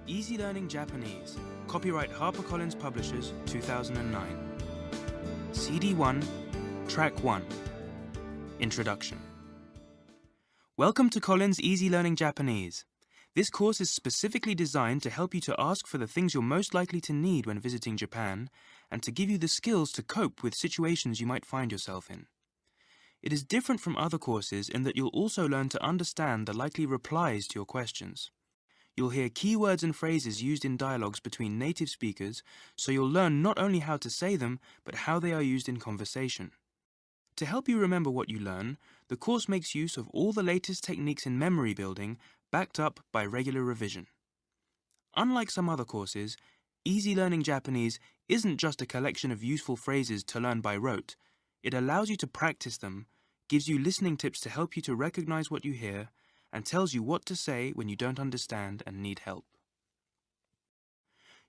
Easy Learning Japanese. Copyright HarperCollins Publishers, 2009. CD1, Track 1. Introduction. Welcome to Collins Easy Learning Japanese. This course is specifically designed to help you to ask for the things you're most likely to need when visiting Japan and to give you the skills to cope with situations you might find yourself in. It is different from other courses in that you'll also learn to understand the likely replies to your questions. You'll hear keywords and phrases used in dialogues between native speakers, so you'll learn not only how to say them, but how they are used in conversation. To help you remember what you learn, the course makes use of all the latest techniques in memory building, backed up by regular revision. Unlike some other courses, Easy Learning Japanese isn't just a collection of useful phrases to learn by rote. It allows you to practice them, gives you listening tips to help you to recognize what you hear, and tells you what to say when you don't understand and need help.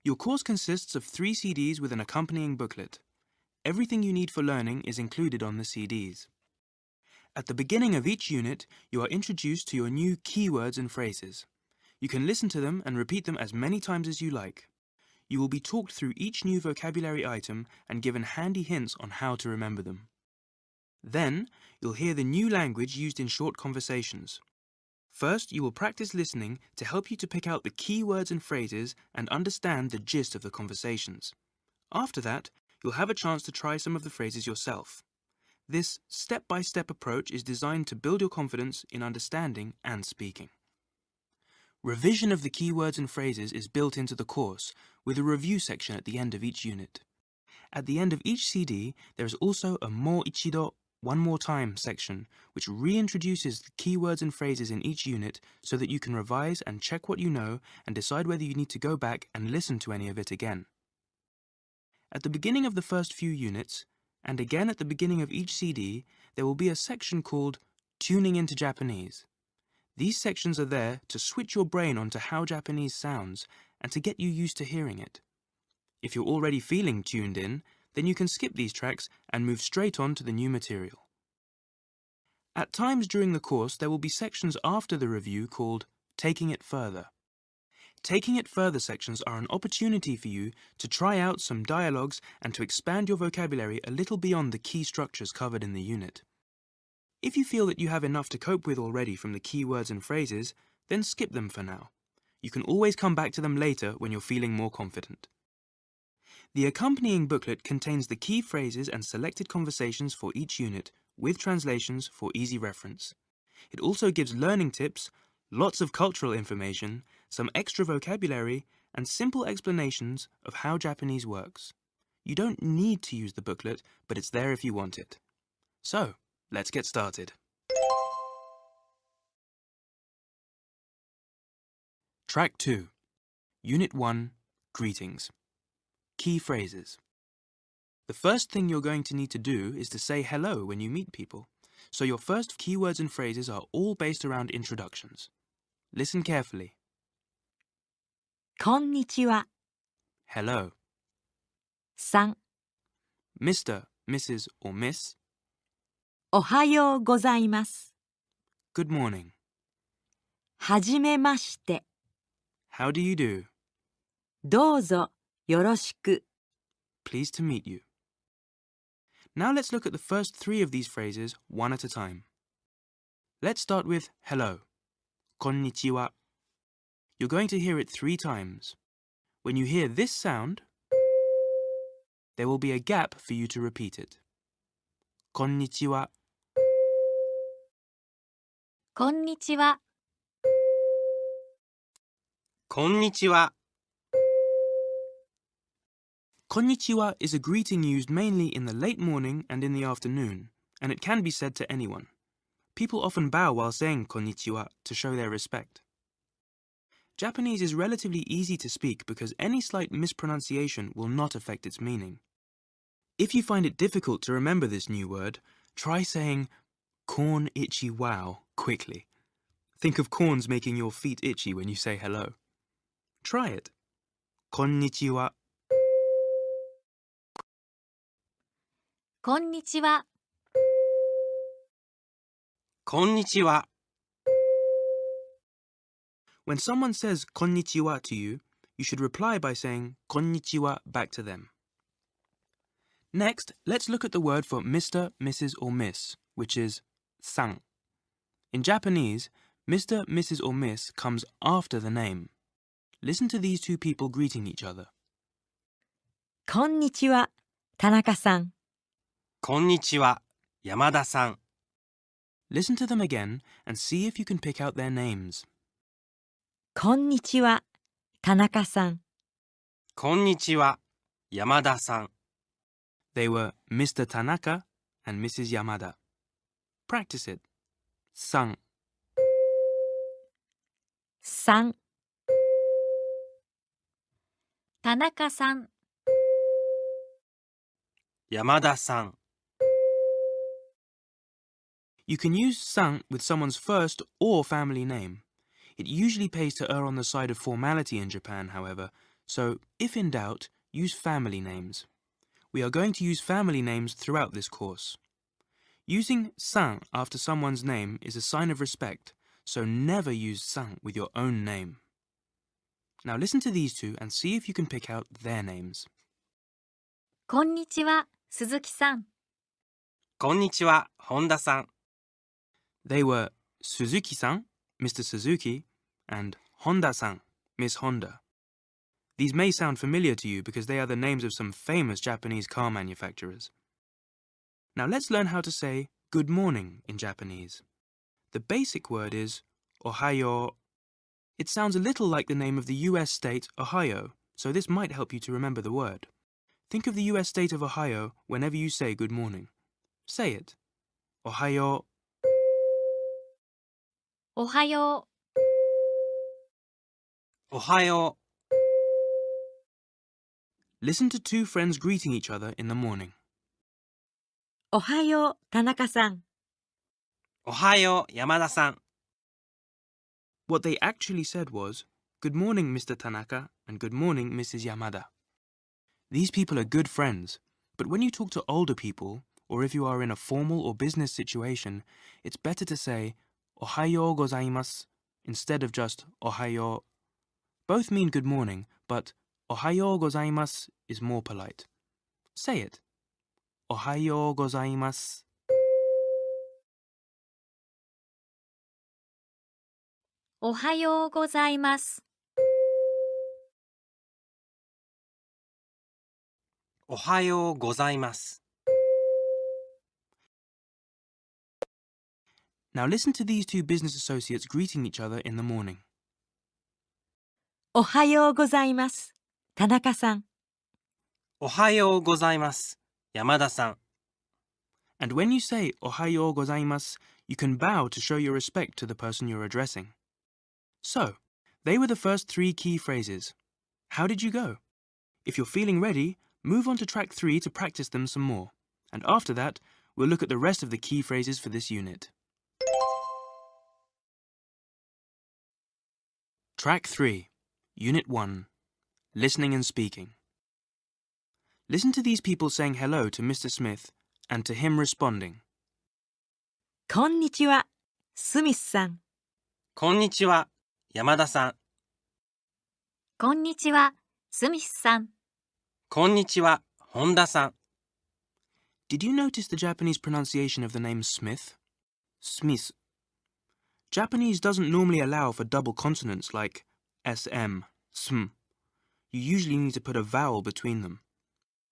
Your course consists of 3 CDs with an accompanying booklet. Everything you need for learning is included on the CDs. At the beginning of each unit, you are introduced to your new keywords and phrases. You can listen to them and repeat them as many times as you like. You will be talked through each new vocabulary item and given handy hints on how to remember them. Then, you'll hear the new language used in short conversations. First, you will practice listening to help you to pick out the key words and phrases and understand the gist of the conversations. After that, you'll have a chance to try some of the phrases yourself. This step-by-step approach is designed to build your confidence in understanding and speaking. Revision of the keywords and phrases is built into the course, with a review section at the end of each unit. At the end of each CD, there is also a mo ichido, one more time section, which reintroduces the keywords and phrases in each unit so that you can revise and check what you know and decide whether you need to go back and listen to any of it again. At the beginning of the first few units, and again at the beginning of each CD, there will be a section called Tuning into Japanese. These sections are there to switch your brain onto how Japanese sounds and to get you used to hearing it. If you're already feeling tuned in, then you can skip these tracks and move straight on to the new material. At times during the course, there will be sections after the review called Taking It Further. Taking It Further sections are an opportunity for you to try out some dialogues and to expand your vocabulary a little beyond the key structures covered in the unit. If you feel that you have enough to cope with already from the key words and phrases, then skip them for now. You can always come back to them later when you're feeling more confident. The accompanying booklet contains the key phrases and selected conversations for each unit, with translations for easy reference. It also gives learning tips, lots of cultural information, some extra vocabulary, and simple explanations of how Japanese works. You don't need to use the booklet, but it's there if you want it. So, let's get started. Track 2. Unit 1, Greetings. Key phrases. The first thing you're going to need to do is to say hello when you meet people. So your first keywords and phrases are all based around introductions. Listen carefully. こんにちは。 Hello. 3. Mr., Mrs. or Miss. おはようございます。 Good morning. はじめまして。 How do you do? どうぞよろしく。 Pleased to meet you. Now let's look at the first 3 of these phrases one at a time. Let's start with hello. Konnichiwa. You're going to hear it 3 times. When you hear this sound, there will be a gap for you to repeat it. Konnichiwa. こんにちは。こんにちは。Konnichiwa is a greeting used mainly in the late morning and in the afternoon, and it can be said to anyone. People often bow while saying konnichiwa to show their respect. Japanese is relatively easy to speak because any slight mispronunciation will not affect its meaning. If you find it difficult to remember this new word, try saying corn itchy wow quickly. Think of corns making your feet itchy when you say hello. Try it. Konnichiwa. こんにちは。こんにちは。When someone says konnichiwa to you, you should reply by saying konnichiwa back to them. Next, let's look at the word for Mr., Mrs. or Miss, which is san. In Japanese, Mr., Mrs. or Miss comes after the name. Listen to these two people greeting each other. こんにちは、田中さん。こんにちは、山田さん。Listen to them again and see if you can pick out their names. こんにちは、田中さん。こんにちは、山田さん。They were Mr. Tanaka and Mrs. Yamada. Practice it. San. 3、田中さん、山田さん。You can use san with someone's first or family name. It usually pays to err on the side of formality in Japan, however, so if in doubt, use family names. We are going to use family names throughout this course. Using san after someone's name is a sign of respect, so never use san with your own name. Now listen to these two and see if you can pick out their names. こんにちは、鈴木さん。こんにちは、本田さん。They were Suzuki-san, Mr. Suzuki, and Honda-san, Miss Honda. These may sound familiar to you because they are the names of some famous Japanese car manufacturers. Now let's learn how to say good morning in Japanese. The basic word is ohayo. It sounds a little like the name of the US state Ohio, so this might help you to remember the word. Think of the US state of Ohio whenever you say good morning. Say it. Ohayo. おはよおはよ Listen to two friends greeting each other in the morning. おはよう、田中さん。う。おはよう、山田さん。What they actually said was, "Good morning, Mr. Tanaka, and good morning, Mrs. Yamada." These people are good friends, but when you talk to older people, or if you are in a formal or business situation, it's better to say, "Ohayo gozaimasu," instead of just "Ohayo." Both mean good morning, but "Ohayo gozaimasu" is more polite. Say it. Ohayo gozaimasu. う、おはようございます。おはようございます。Now listen to these two business associates greeting each other in the morning. おはようございます。田中さん。おはようございます。山田さん。And when you say "Ohayo gozaimasu," you can bow to show your respect to the person you're addressing. So, they were the first three key phrases. How did you go? If you're feeling ready, move on to track 3 to practice them some more. And after that, we'll look at the rest of the key phrases for this unit. Track 3, Unit 1, Listening and Speaking. Listen to these people saying hello to Mr. Smith and to him responding. こんにちは、スミスさん。こんにちは、山田さん。こんにちは、スミスさん。こんにちは、本田さん。Did you notice the Japanese pronunciation of the name Smith? Smith. Japanese doesn't normally allow for double consonants like SM, sm. You usually need to put a vowel between them.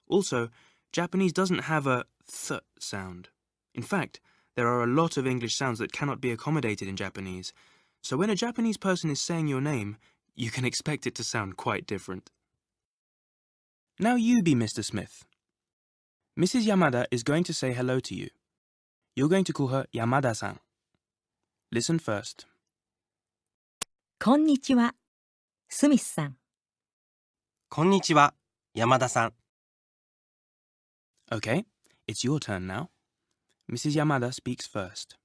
Also, Japanese doesn't have a th sound. In fact, there are a lot of English sounds that cannot be accommodated in Japanese, so when a Japanese person is saying your name, you can expect it to sound quite different. Now you be Mr. Smith. Mrs. Yamada is going to say hello to you. You're going to call her Yamada-san. Listen first. こんにちは、スミスさん。こんにちは、山田さん。Okay, it's your turn now. Mrs. Yamada speaks first.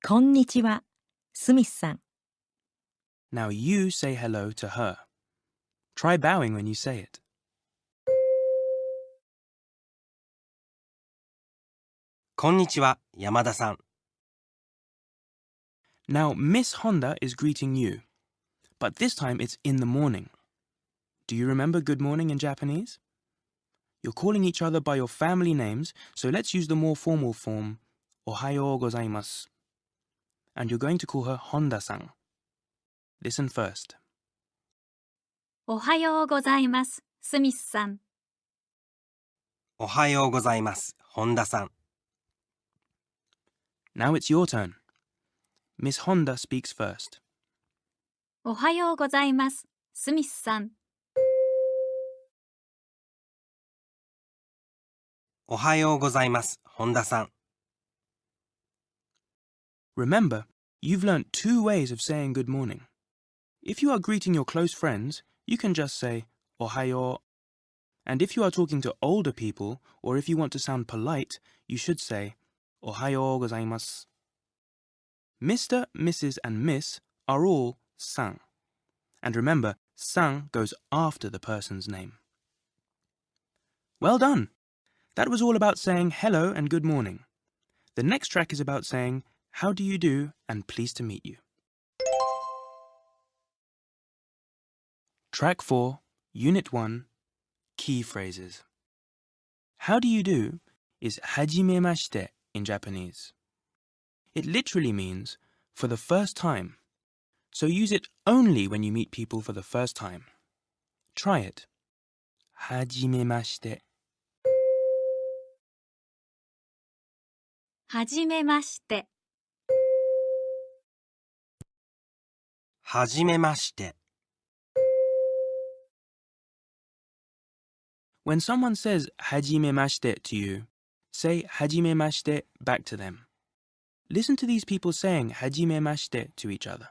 こんにちは、スミスさん。Now you say hello to her. Try bowing when you say it. こんにちは、山田さん。Now, Miss Honda is greeting you, but this time it's in the morning. Do you remember good morning in Japanese? You're calling each other by your family names, so let's use the more formal form, Ohayou gozaimasu. And you're going to call her Honda-san. Listen first. おはようございます、スミスさん。おはようございます、本田さん。Now it's your turn. Miss Honda speaks first. おはようございます、スミスさん。おはようございます、本田さん。Remember, you've learnt two ways of saying good morning. If you are greeting your close friends, you can just say Ohayo. And if you are talking to older people, or if you want to sound polite, you should say Ohayo gozaimasu. Mr., Mrs. and Miss are all san. And remember, san goes after the person's name. Well done! That was all about saying hello and good morning. The next track is about saying how do you do and pleased to meet you. Track 4, Unit 1, Key Phrases. How do you do is hajimemashite in Japanese. It literally means for the first time, so use it only when you meet people for the first time. Try it. Hajimemashite. はじめまして。はじめまして。When someone says hajimemashite to you, say hajimemashite back to them. Listen to these people saying hajimemashite to each other.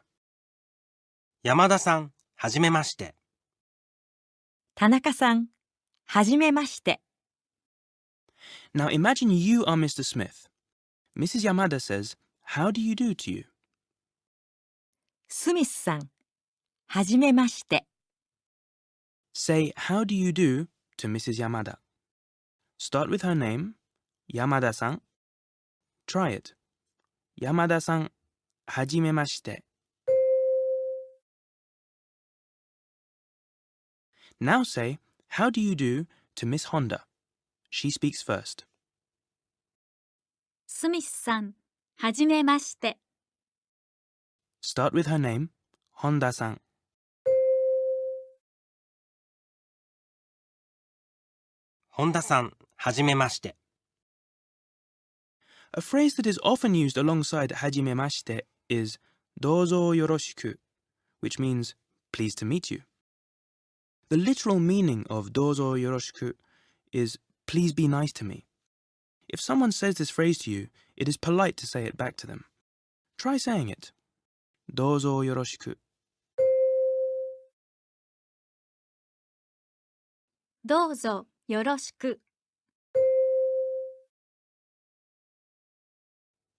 山田さん、はじめまして。田中さん、はじめまして。Now imagine you are Mr. Smith. Mrs. Yamada says, how do you do to you? スミスさん、はじめまして。Say how do you do to Mrs. Yamada. Start with her name, Yamada-san. Try it. Yamada-san, hajimemashite. Now say, how do you do to Miss Honda? She speaks first. スミスさん、はじめまして。Start with her name, Honda-san. 本田さん、はじめまして。A phrase that is often used alongside hajimemashite is どうぞよろしく, which means pleased to meet you. The literal meaning of どうぞよろしく is please be nice to me. If someone says this phrase to you, it is polite to say it back to them. Try saying it. どうぞよろしく. どうぞよろしく。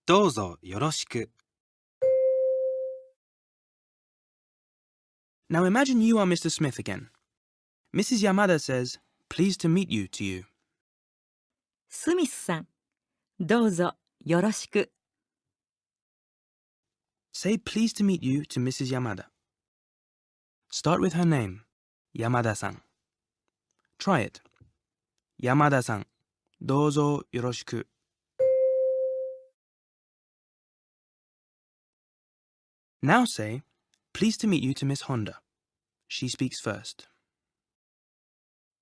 どうぞよろしく。Now imagine you are Mr. Smith again. Mrs. Yamada says, pleased to meet you to you. スミスさん、どうぞよろしく。Say pleased to meet you to Mrs. Yamada. Start with her name, Yamada-san. Try it. Yamada-san, どうぞよろしく. Now say, pleased to meet you to Miss Honda. She speaks first.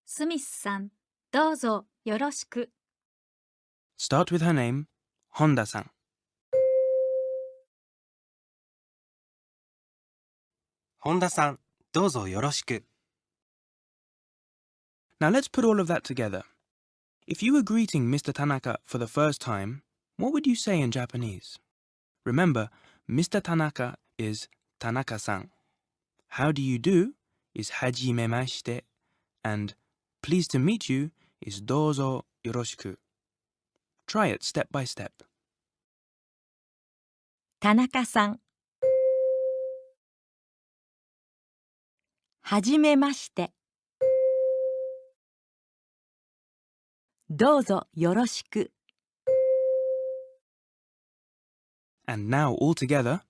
スミスさん、どうぞよろしく。Start with her name, Honda-san. 本田さん、どうぞよろしく。Now let's put all of that together. If you were greeting Mr. Tanaka for the first time, what would you say in Japanese? Remember, Mr. Tanaka is Tanaka-san. How do you do is hajimemashite, and pleased to meet you is どうぞよろしく. Try it step by step. 田中さん、はじめまして。どうぞよろしく。 And now all together.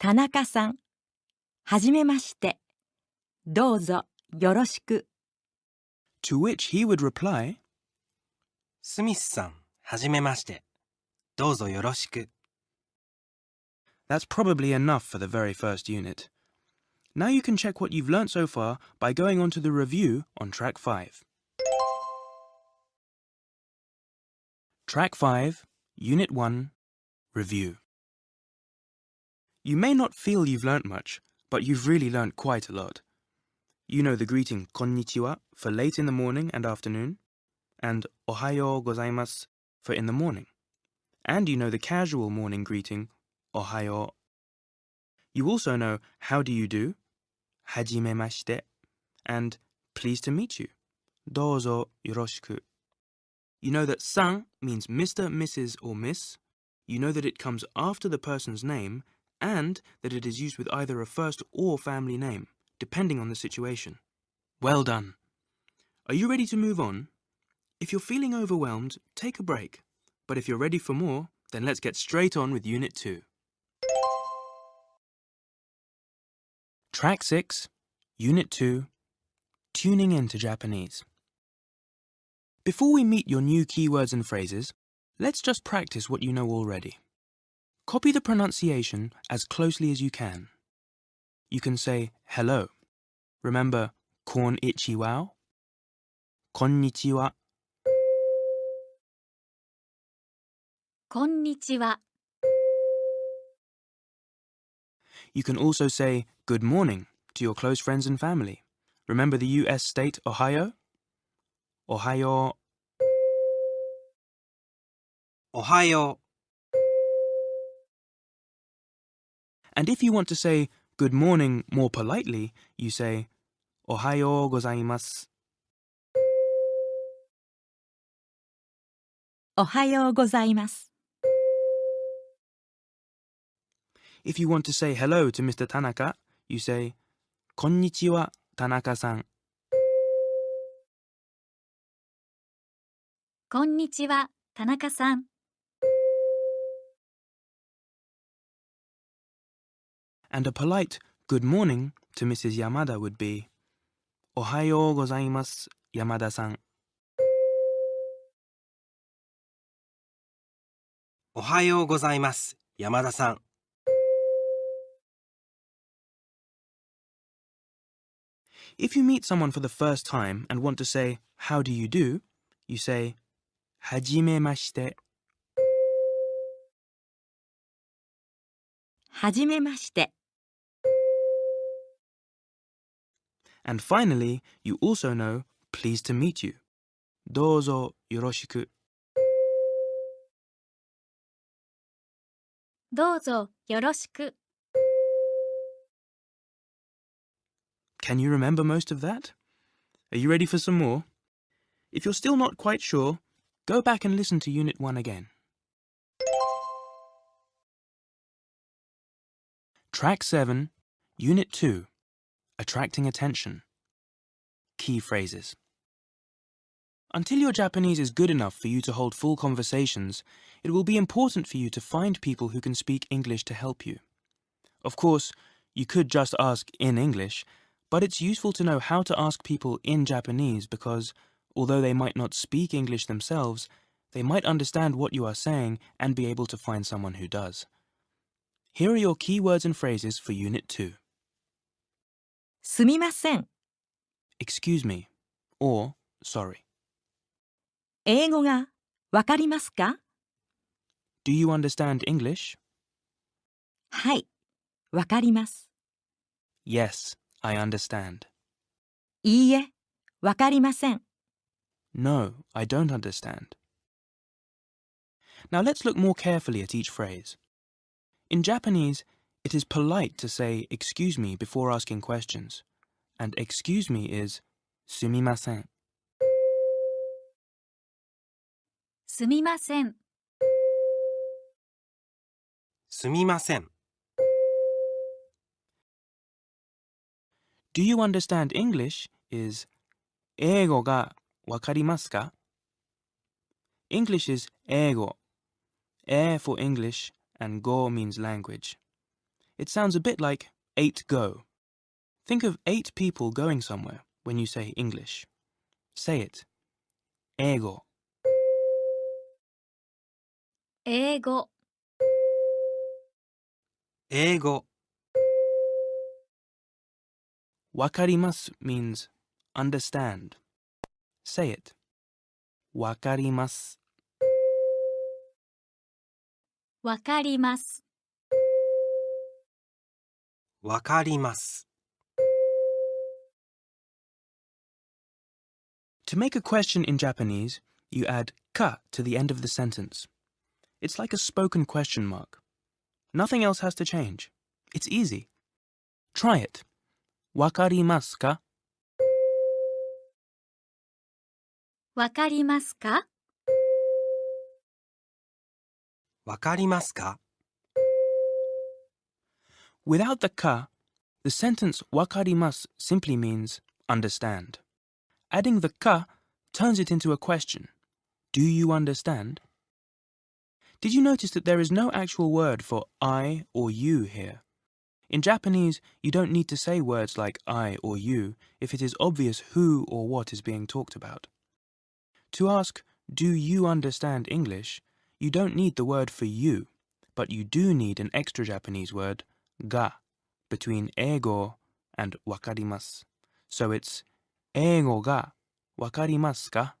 田中さん、はじめまして。どうぞよろしく。To which he would reply, スミスさん、はじめまして。どうぞよろしく。That's probably enough for the very first unit. Now you can check what you've learnt so far by going on to the review on Track 5. Track 5, Unit 1, Review. You may not feel you've learnt much, but you've really learnt quite a lot. You know the greeting konnichiwa for late in the morning and afternoon, and ohayo gozaimasu for in the morning. And you know the casual morning greeting ohayo. You also know how do you do, hajimemashite, and pleased to meet you, dozo yoroshiku. You know that san means Mr., Mrs. or Miss. You know that it comes after the person's name and that it is used with either a first or family name, depending on the situation. Well done. Are you ready to move on? If you're feeling overwhelmed, take a break. But if you're ready for more, then let's get straight on with Unit 2. Track 6, Unit 2, Tuning into Japanese. Before we meet your new keywords and phrases, let's just practice what you know already. Copy the pronunciation as closely as you can. You can say hello. Remember konnichiwa, konnichiwa. こんにちは。 You can also say good morning to your close friends and family. Remember the US state Ohio? Ohayo. おはよ And if you want to say good morning more politely, you say ohayo gozaimasu. おはようございます。 If you want to say hello to Mr. Tanaka, you say konnichiwa Tanaka-san. こんにちは、田中さん。 And a polite good morning to Mrs. Yamada would be ohayo gozaimasu Yamada-san. おはようございます。山田さん。 If you meet someone for the first time and want to say how do you do, you say hajimemashite. はじめまして。 And finally, you also know pleased to meet you. Dozo yoroshiku. どうぞよろしく。 Can you remember most of that? Are you ready for some more? If you're still not quite sure, go back and listen to Unit 1 again. Track 7, Unit 2, Attracting Attention. Key phrases. Until your Japanese is good enough for you to hold full conversations, it will be important for you to find people who can speak English to help you. Of course, you could just ask in English, but it's useful to know how to ask people in Japanese because, although they might not speak English themselves, they might understand what you are saying and be able to find someone who does. Here are your key words and phrases for Unit 2. すみません。 Excuse me, or sorry. 英語がわかりますか？ Do you understand English? はい、わかります。 Yes, I understand. いいえ、わかりません。 No, I don't understand. Now let's look more carefully at each phrase. In Japanese, it is polite to say excuse me before asking questions, and excuse me is sumimasen. すみません。 すみません。 Do you understand English is 英語がわかりますか? English is 英語. 英 for English and go means language. It sounds a bit like 8 go. Think of 8 people going somewhere when you say English. Say it. 英語英語、英語、わかります means understand. Say it. わかりますわかります。わかります。To make a question in Japanese, you add ka to the end of the sentence. It's like a spoken question mark. Nothing else has to change. It's easy. Try it. わかりますかわかりますか？わかりますか？ Without the ka, the sentence わかります simply means understand. Adding the ka turns it into a question. Do you understand? Did you notice that there is no actual word for I or you here? In Japanese, you don't need to say words like I or you if it is obvious who or what is being talked about. To ask, do you understand English, you don't need the word for you, but you do need an extra Japanese word, ga, between eigo and wakarimasu. So it's 英語がわかりますか?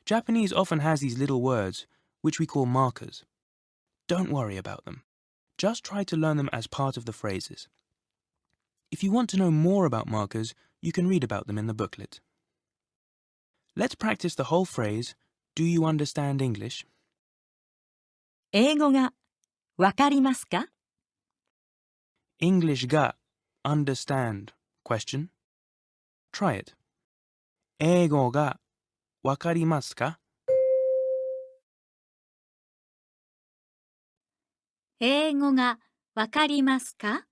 Japanese often has these little words, which we call markers. Don't worry about them. Just try to learn them as part of the phrases. If you want to know more about markers, you can read about them in the booklet. Let's practice the whole phrase, Do you understand English? 英語がわかりますか？ English ga understand question. Try it. 英語がわかりますか? 英語がわかりますか？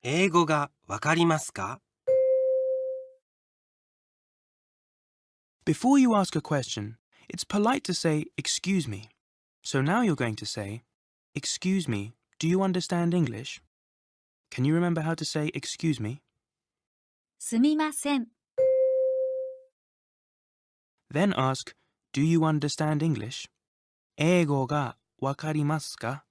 英語がわかりますか？ Before you ask a question, it's polite to say, excuse me. So now you're going to say, excuse me, do you understand English? Can you remember how to say excuse me? すみません。 Then ask, do you understand English? 英語がわかりますか?